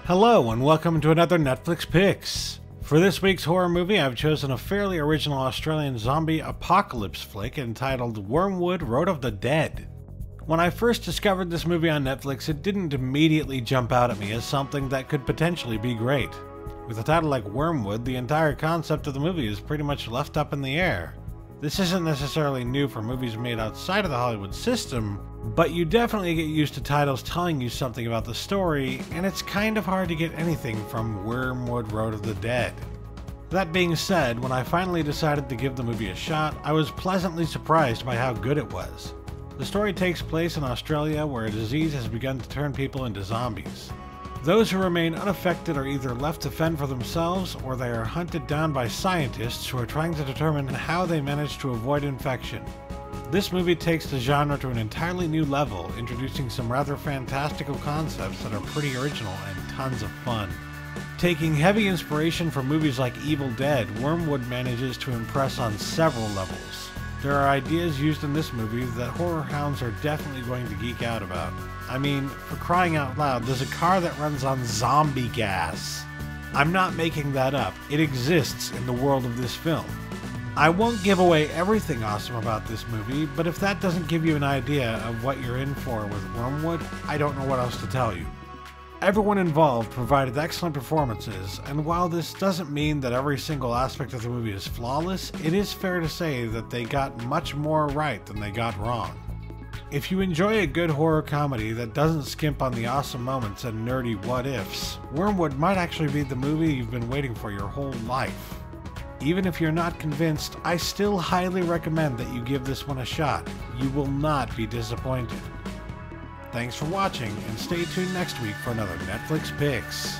Hello and welcome to another Netflix Picks. For this week's horror movie, I've chosen a fairly original Australian zombie apocalypse flick entitled Wyrmwood: Road of the Dead. When I first discovered this movie on Netflix, it didn't immediately jump out at me as something that could potentially be great. With a title like Wyrmwood, the entire concept of the movie is pretty much left up in the air. This isn't necessarily new for movies made outside of the Hollywood system, but you definitely get used to titles telling you something about the story, and it's kind of hard to get anything from Wyrmwood: Road of the Dead. That being said, when I finally decided to give the movie a shot, I was pleasantly surprised by how good it was. The story takes place in Australia, where a disease has begun to turn people into zombies. Those who remain unaffected are either left to fend for themselves, or they are hunted down by scientists who are trying to determine how they manage to avoid infection. This movie takes the genre to an entirely new level, introducing some rather fantastical concepts that are pretty original and tons of fun. Taking heavy inspiration from movies like Evil Dead, Wyrmwood manages to impress on several levels. There are ideas used in this movie that horror hounds are definitely going to geek out about. I mean, for crying out loud, there's a car that runs on zombie gas. I'm not making that up. It exists in the world of this film. I won't give away everything awesome about this movie, but if that doesn't give you an idea of what you're in for with Wyrmwood, I don't know what else to tell you. Everyone involved provided excellent performances, and while this doesn't mean that every single aspect of the movie is flawless, it is fair to say that they got much more right than they got wrong. If you enjoy a good horror comedy that doesn't skimp on the awesome moments and nerdy what-ifs, Wyrmwood might actually be the movie you've been waiting for your whole life. Even if you're not convinced, I still highly recommend that you give this one a shot. You will not be disappointed. Thanks for watching, and stay tuned next week for another Netflix Picks.